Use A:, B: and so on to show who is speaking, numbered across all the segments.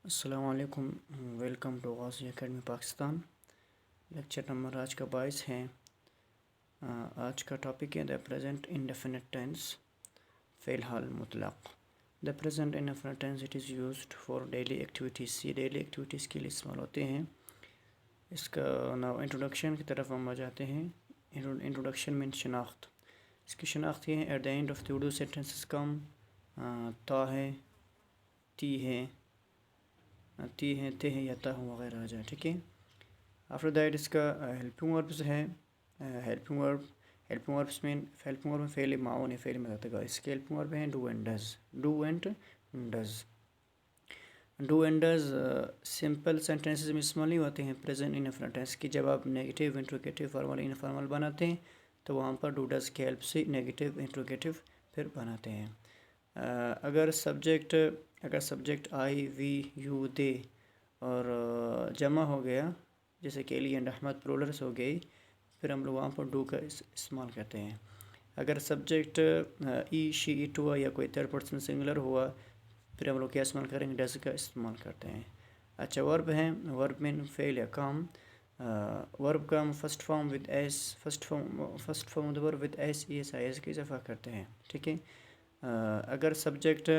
A: السلام علیکم، welcome to Ghazi academy Pakistan. Lecture number آج کا 22 ہے۔ آج کا ٹاپک ہے دا پریزنٹ انڈیفینٹ ٹینس، فعل حال مطلق۔ The present indefinite tense it is used for daily activities, یہ ڈیلی ایکٹیویٹیز کے لیے استعمال ہوتے ہیں۔ اس کا نام انٹروڈکشن کی طرف ہم آ جاتے ہیں۔ انٹروڈکشن میں شناخت، اس کی شناخت یہ ہے at the end of the Urdu sentences کم تا ہے، تی ہے، تے ہے یا تا وغیرہ آ جائے، ٹھیک ہے۔ آفٹر دیٹ اس کا ہیلپنگ وربز ہے۔ ہیلپنگ وربس میں فعل معاون ہے، فعل مددگار۔ اس کے ہیلپنگ ورب ہیں do and does. Do and does simple sentences میں استعمال نہیں ہوتے ہیں پریزنٹ انڈیفینٹ ٹینس کی۔ جب آپ نیگیٹو، انٹروگیٹو، فارمل، انفارمل بناتے ہیں تو وہاں پر ڈو ڈز کی ہیلپ سے نیگیٹو، انٹروگیٹو پھر بناتے ہیں۔ اگر سبجیکٹ آئی، وی، یو، دے اور جمع ہو گیا، جیسے کہ علی اینڈ احمد پلورلس ہو گئی، پھر ہم لوگ وہاں پر ڈو کا استعمال کرتے ہیں۔ اگر سبجیکٹ ای، شی، اٹ ہوا یا کوئی تھرڈ پرسن سنگولر ہوا، پھر ہم لوگ کیا استعمال کریں گے؟ ڈز کا استعمال کرتے ہیں۔ اچھا، ورب ہیں، ورب میں فعل یا کام۔ ورب کا ہم first form with S, first form verb with S, E S, I S کا اضافہ کرتے ہیں، ٹھیک ہے۔ اگر سبجیکٹ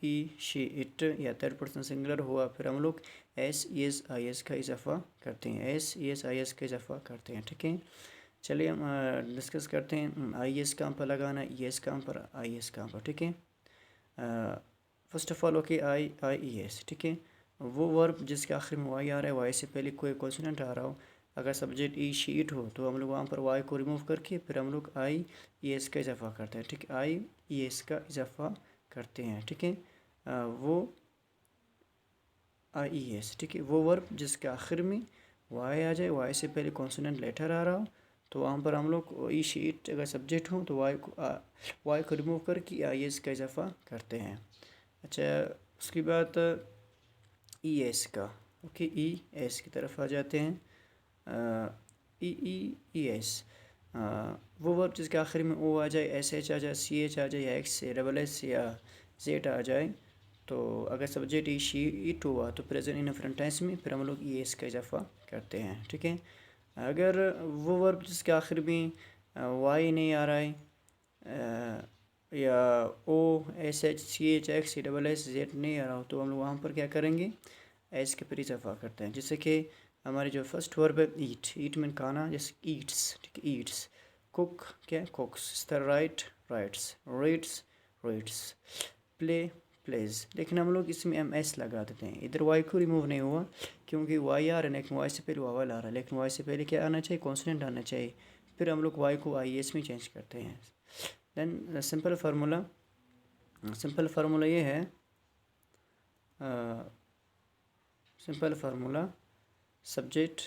A: ای، شی، اٹ یا تھرڈ پرسن سنگولر ہوا، پھر ہم لوگ S, E S, I S کا اضافہ کرتے ہیں، S, E S, I S کا اضافہ کرتے ہیں، ٹھیک ہے۔ چلیے ہم ڈسکس کرتے ہیں۔ آئی ایس کہاں پر لگانا ہے، ای ایس کہاں پر، آئی ایس کہاں پر، ٹھیک ہے۔ First of all okay, I E S, ٹھیک ہے۔ وہ ورب جس کے آخر میں وائی آ رہا ہے، وائی سے پہلے کوئی کانسوننٹ آ رہا ہو، اگر سبجیکٹ ای، شی، اٹ ہو تو ہم لوگ وہاں پر وائی کو ریموو کر کے پھر ہم لوگ آئی ای ایس کا اضافہ کرتے ہیں، ٹھیک ہے۔ آئی ای ایس کا اضافہ کرتے ہیں، ٹھیک ہے۔ وہ آئی ای ایس، ٹھیک ہے۔ وہ ورب جس کے آخر میں وائی آ جائے، وائی سے پہلے کانسوننٹ لیٹر آ رہا ہو، تو وہاں پر ہم لوگ ای، شی، اٹ اگر سبجیکٹ ہوں تو وائی کو ریموو کر کے آئی ایس کا اضافہ کرتے ہیں۔ اچھا، اس کی بعد ای ایس کا، اوکے، ای ایس کی طرف آ جاتے ہیں۔ ای ایس، وہ ورب جس کے آخر میں او آ جائے، ایس ایچ آ جائے، سی ایچ آ جائے، یا ایکس، ڈبل ایس یا زیڈ آ جائے، تو اگر سبجیکٹ ای، شی، اٹ ہوا تو پریزنٹ انڈیفینٹ ٹینس میں پھر ہم لوگ ای ایس کا اضافہ کرتے ہیں، ٹھیک ہے۔ اگر وہ ورب جس کے آخر میں وائی نہیں آ رہا ہے، یا O, S H, C H, X, double S, Z نہیں آ رہا ہو، تو ہم لوگ وہاں پر کیا کریں گے؟ ایس کے پر اضافہ کرتے ہیں۔ جیسے کہ ہماری جو فرسٹ ورب ہے ایٹ میں کھانا، جیسے ایٹس، ٹھیک ہے، ایٹس۔ کوک، کیا، کوکس۔ اس طرح رائٹس، ریڈس۔ Play, please. لیکن ہم لوگ اس میں ایم ایس لگا دیتے ہیں، ادھر وائی کو ریموو نہیں ہوا کیونکہ وائی آ رہا ہے، لیکن وائی سے پہلے واول آ رہا ہے، لیکن وائی سے پہلے کیا آنا چاہیے؟ کانسوننٹ آنا چاہیے، پھر ہم لوگ وائی کو آئی ایس میں چینج کرتے ہیں۔ دین سمپل فارمولا یہ ہے، سبجیکٹ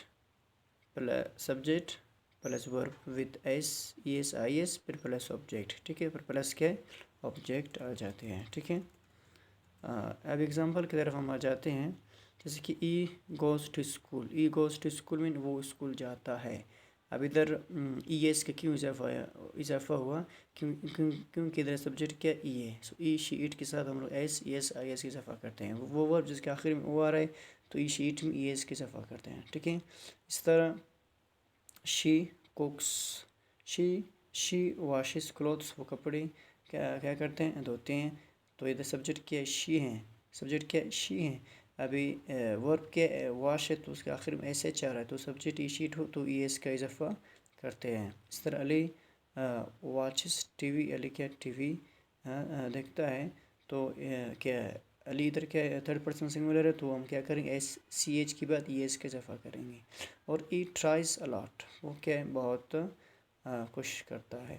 A: پلس ورب with S, E S, I S, پھر پلس آبجیکٹ، ٹھیک ہے، پھر پلس کے آبجیکٹ آ جاتے ہیں، ٹھیک ہے۔ اب ایگزامپل کی طرف ہم آ جاتے ہیں، جیسے کہ he goes to school, he goes to school میں وہ اسکول جاتا ہے۔ اب ادھر ای ایس کا کیوں اضافہ ہوا؟ کیونکہ ادھر سبجیکٹ کیا، ای ہے، سو ای، شی، اٹ کے ساتھ ہم لوگ S, E S, I S کا اضافہ کرتے ہیں۔ وہ ورب جس کے آخر میں او آ رہا ہے تو ای، شی، اٹ میں ای ایس کا اضافہ کرتے ہیں، ٹھیک ہے۔ اس طرح شی کوکس، شی واشز کلوتھس، وہ کپڑے کیا کرتے ہیں؟ دھوتے ہیں۔ تو ادھر سبجیکٹ کیا، شی ہیں، ابھی ورب کے واش ہے تو اس کے آخر میں ایس ایچ آ رہا ہے، تو سبجیکٹ ای، شی، اٹ ہو تو ای ایس کا اضافہ کرتے ہیں۔ اس طرح علی واچز ٹی وی، علی کیا، ٹی وی دیکھتا ہے، تو کیا علی ادھر کیا تھرڈ پرسن سنگولر ہے، تو ہم کیا کریں گے؟ ایس، سی ایچ کے بعد ای ایس کا اضافہ کریں گے۔ اور ای ٹرائز الاٹ، وہ کیا ہے؟ بہت کوشش کرتا ہے۔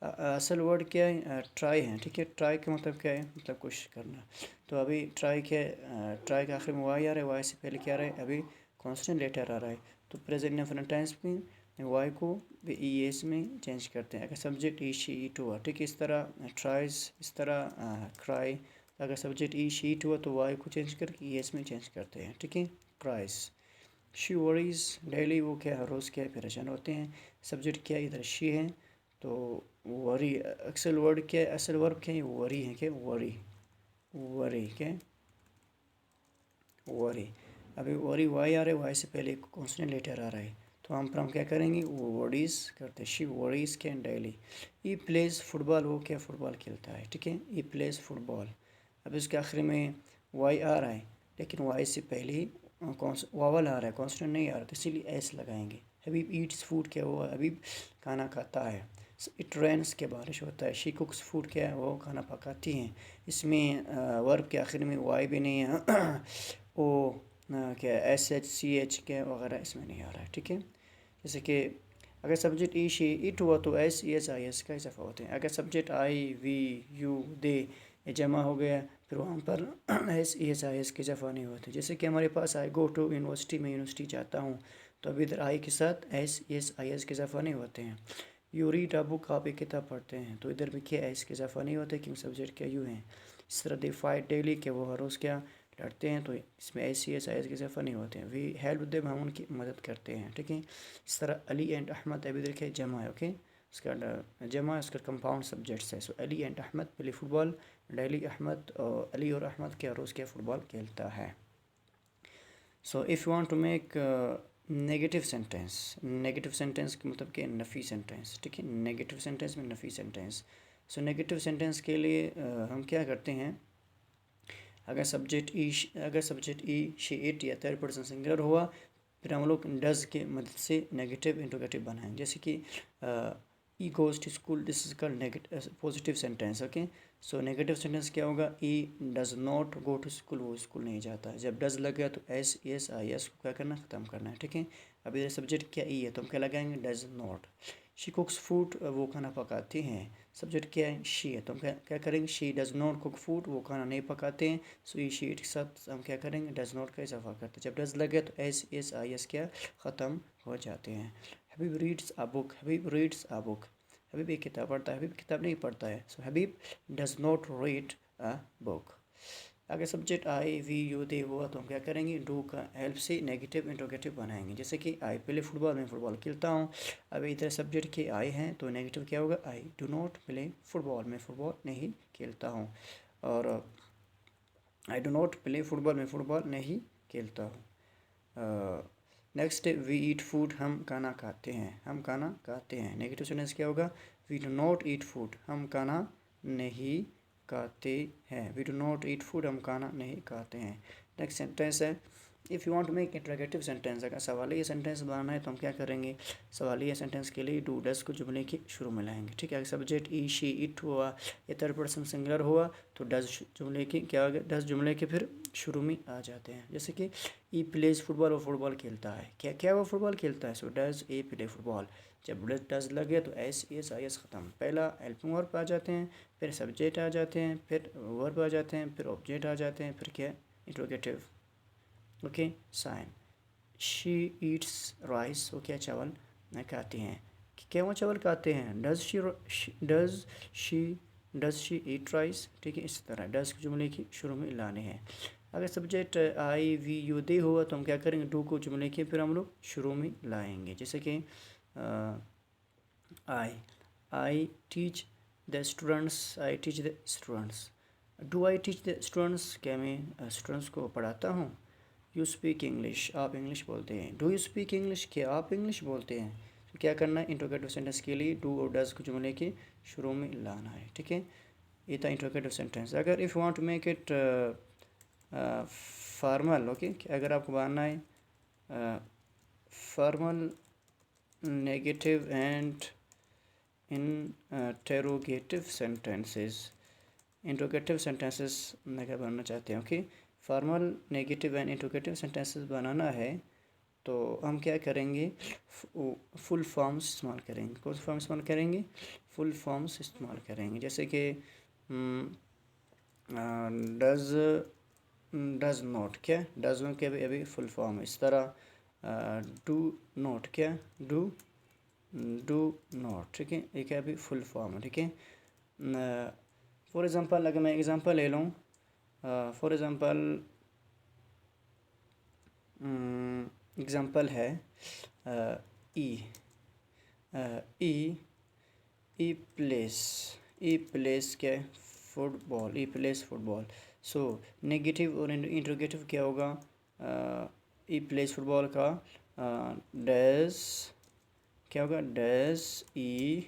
A: اصل ورڈ کیا ہے؟ ٹرائی ہے، ٹھیک ہے۔ ٹرائی کا مطلب کیا ہے؟ مطلب کوشش کرنا۔ تو ابھی ٹرائی کیا ہے؟ ٹرائی کا آخر میں وائی آ رہا ہے، وائی سے پہلے کیا آ رہا ہے؟ ابھی کانسٹنٹ لیٹر آ رہا ہے، تو پریزنٹ انڈیفینٹ ٹینس میں وائی کو ای ایس میں چینج کرتے ہیں اگر سبجیکٹ ای، شی، اٹ ہوا، ٹھیک ہے۔ اس طرح ٹرائز، اس طرح کرائی، اگر سبجیکٹ ای، شی، اٹ ہوا تو وائی کو چینج کر کے ای ایس میں چینج کرتے ہیں، ٹھیک ہے، ٹرائز۔ شی وریز ڈیلی، وہ کیا ہر روز کیا پریشان ہوتے ہیں، سبجیکٹ کیا ادھر شی ہے، تو وری۔ اصل ورب کیا ہے؟ وری ہے، کیا، وری، वरी क्या वरी, अभी वरी वाई आ रहा है, वाई से पहले एक कॉन्सोनेंट लेटर आ रहा है, तो हम क्या करेंगे, वो वरीज करते हैं। She worries can daily. He plays football, वो क्या फुटबॉल खेलता है, ठीक है, ई प्लेज फुटबॉल। अब इसके आखिर में वाई आ रहा है, लेकिन वाई से पहले ही वावल आ रहा है, कॉन्सोनेंट नहीं आ रहा, तो इसीलिए एस लगाएंगे। हबीब ईट्स फूड, क्या वो हबीब खाना खाता है। इट रेन्स, के बारिश होता है। शी कुक्स फूड, क्या है वो खाना पकाती हैं। इसमें वर्ब के आखिर में वाई भी नहीं है ओ क्या एस एच सी एच क्या वगैरह इसमें नहीं आ रहा है, ठीक है। जैसे कि अगर सब्जेक्ट ई शी इट हुआ तो S E S I S का इजाफा होते हैं। अगर subject I we you they ये जमा हो गया, फिर वहाँ पर S E S I S के इजाफा नहीं होते। जैसे कि हमारे पास आई गो टू यूनिवर्सिटी, में यूनिवर्सिटी जाता हूँ, तो अभी इधर आई के साथ S E S I S के इजाफा नहीं होते हैं। यू रीड अ बुक, आप एक किताब पढ़ते हैं, तो इधर भी क्या एस के इजाफा नहीं होते क्योंकि सब्जेक्ट क्या यू हैं। इस तरह दे फाइट डेली, के वो हर रोज़ क्या लड़ते हैं, तो इसमें S C S I S के इजाफा नहीं होते हैं। वी हेल्प देम, हम उनकी मदद करते हैं, ठीक है। इस तरह अली एंड अहमद, अभी देखिए जमा है, ओके, उसका जमा उसका कंपाउंड सब्जेक्ट्स है। So Ali and Ahmad play football daily. Ahmad और अली और अहमद क्या रोज़ क्या फुटबॉल खेलता है। So if you want to make negative sentence, negative sentence का मतलब क्या, नफ़ी सेंटेंस, ठीक है, नेगेटिव सेंटेंस में नफ़ी सेंटेंस। सो नेगेटिव सेंटेंस के लिए हम क्या करते हैं, अगर सब्जेक्ट ई शी इट या थर्ड पर्सन सिंगुलर हुआ, फिर हम लोग डज़ के मदद से नेगेटिव इंट्रोगेटिव बनाएंगे। जैसे कि he goes to school, this is called negative positive sentence, okay. So negative sentence क्या होगा, he does not go to school, वो स्कूल नहीं जाता है। जब डज़ लग गया तो एस एस आई एस को क्या करना, ख़त्म करना है, ठीक है। अब इधर सब्जेक्ट क्या ई है, तो हम क्या लगाएंगे, डज़ नॉट। शी कुक्स फूड, वो खाना पकाती हैं। सब्जेक्ट क्या है, शी है, तो हम क्या करेंगे, she does not cook food, वो खाना नहीं पकाते हैं। सो ई शी के साथ हम क्या करेंगे, डज़ नॉट का इजाफा करते हैं। जब डज़ लगे तो एस एस आई एस क्या ख़त्म हो जाते हैं। Habib reads a book, Habib reads a book, Habib एक किताब पढ़ता है, हबीब किताब नहीं पढ़ता है। So Habib does not read a book. अगर subject I we you they हुआ, तो हम क्या करेंगे, डू का हेल्प से नेगेटिव इंट्रोगेटिव बनाएंगे। जैसे कि आई प्ले फुटबॉल, मैं फुटबॉल खेलता हूँ। अब इधर सब्जेक्ट के आई हैं, तो नेगेटिव क्या होगा, I do not play football, मैं फुटबॉल नहीं खेलता हूँ। और I do not play football, मैं फुटबॉल नहीं खेलता हूँ। नेक्स्ट वी ईट फूड, हम खाना खाते हैं, हम खाना खाते हैं। नेगेटिव सेंटेंस क्या होगा, we do not eat food, हम खाना नहीं खाते हैं। We do not eat food, हम खाना नहीं खाते हैं। नेक्स्ट सेंटेंस है, if you want to make interrogative sentence, अगर सवालिया सेंटेंस बनाना है तो हम क्या करेंगे, सवालिया सेंटेंस के लिए डू डस को जुमले के शुरू में लाएंगे, ठीक है। अगर सब्जेक्ट ई शी इट हुआ या थर्ड पर्सन सिंगुलर हुआ, तो डस जुमले के क्या होगा, डस जुमले के फिर शुरू में आ जाते हैं। जैसे कि ई प्लेज फुटबॉल, वो फुटबॉल खेलता है, क्या क्या वो फुटबॉल खेलता है। So does a play football. जब डज लगे तो एस एस आई एस ख़त्म, पहला हेल्पिंग वर्ब आ जाते हैं, फिर सब्जेक्ट आ जाते हैं, फिर वर्ब आ जाते हैं, फिर ऑब्जेक्ट आ जाते हैं, फिर क्या interrogative, okay. Sign, she eats rice, वो क्या चावल खाती हैं, क्या वो चावल खाते हैं। डज़ शी ईट राइस, ठीक है। इस तरह डज़ जुमले की शुरू में लाने हैं। अगर subject I we you they हुआ, तो हम क्या करेंगे, डू को जुमले के फिर हम लोग शुरू में लाएंगे। जैसे कि I teach the students, I teach the students. Do I teach the students, क्या मैं स्टूडेंट्स को पढ़ाता हूँ। यू स्पीक इंग्लिश, आप इंग्लिश बोलते हैं। डू यू स्पीक इंग्लिश, क्या आप इंग्लिश बोलते हैं। तो क्या करना है, इंट्रोगेटिव सेंटेंस के लिए डू और डज़ को जुमले के शुरू में लाना है, ठीक है। ये था इंट्रोगेटिव सेंटेंस। अगर if want to make it formal, okay, अगर आपको बनाना है formal, negative and interrogative sentences, interrogative sentences में क्या बनाना चाहते हैं, okay. Formal, negative and interrogative sentences बनाना है, तो हम क्या करेंगे, फुल फॉर्म्स इस्तेमाल करेंगे। कौन से फॉर्म इस्तेमाल करेंगे, फुल फॉर्म्स इस्तेमाल करेंगे। जैसे कि डज़ नॉट, क्या डज़ नॉट के अभी फुल फॉर्म है। इस तरह डू नॉट, क्या डू नॉट, ठीक है, ये क्या अभी फुल फॉर्म है, ठीक है। फॉर एग्ज़ाम्पल अगर मैं एग्ज़ाम्पल ले लूँ, फॉर एग्ज़ाम्पल एग्ज़ाम्पल है ई प्लेस क्या फुटबॉल, ही प्लेस फुटबॉल। सो नेगेटिव और इंट्रोगेटिव क्या होगा? ही प्लेस फुटबॉल का डज क्या होगा?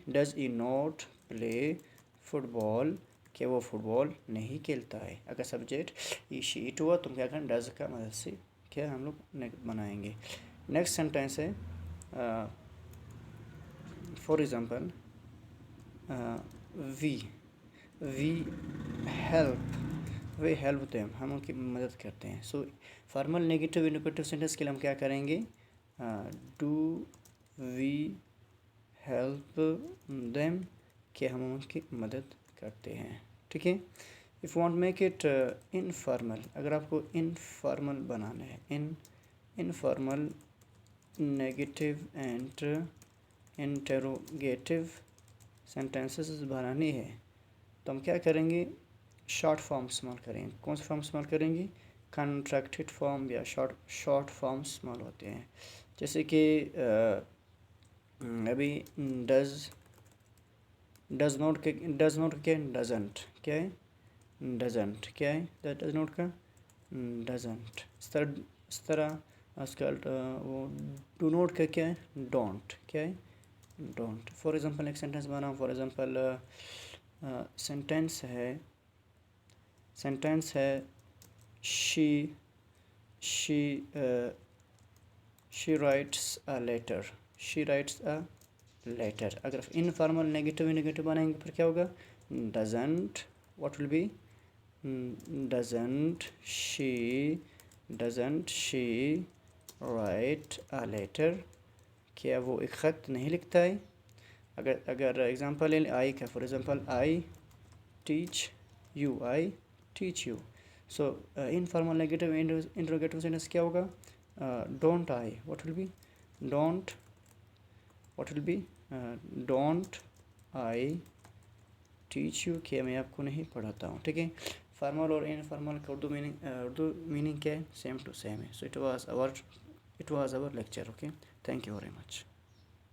A: Does E not play football, क्या वो फुटबॉल नहीं खेलता है। अगर सब्जेक्ट ई शी इट हुआ तो क्या करें? डज का मदद से क्या हम लोग बनाएंगे। नेक्स्ट सेंटेंस है for example we help them, हम उनकी मदद करते हैं। So formal negative indicative sentence के लिए हम क्या करेंगे? डू वी हेल्प देम, कि हम उनकी मदद करते हैं। ठीक है। If want make it informal, अगर आपको इनफॉर्मल बनाना है, informal negative and interrogative sentences बनानी है तो हम क्या करेंगे? शॉर्ट फॉर्म इस्तेमाल करेंगे। कौन सा फॉर्म इस्तेमाल करेंगे? कॉन्ट्रैक्टेड फॉर्म या शॉर्ट फॉर्म इस्तेमाल होते हैं। जैसे कि अभी डज नॉट क्या? डजंट क्या है? डजंट क्या है? डज नॉट का डजंट। इस तरह आजकल वो डू नॉट का क्या है? डोंट क्या है? डोंट। फॉर एग्जांपल एक सेंटेंस बनाओ। फॉर एग्जांपल सेंटेंस है she writes a letter, she writes a letter. अगर इनफॉर्मल नेगेटिव बनाएंगे फिर क्या होगा? Doesn't, what will be? Doesn't she write a letter, क्या वो एक ख़त नहीं लिखता है। अगर एग्जांपल ले आई का, for example I teach you, I teach you. So informal negative interrogative sentence क्या होगा? Don't I, what will B? Don't I teach you, कि मैं आपको नहीं पढ़ाता हूँ। ठीक है। फॉर्मल और इनफॉर्मल का उर्दू मीनिंग क्या है? सेम टू सेम है। So it was our lecture. Okay, thank you very much.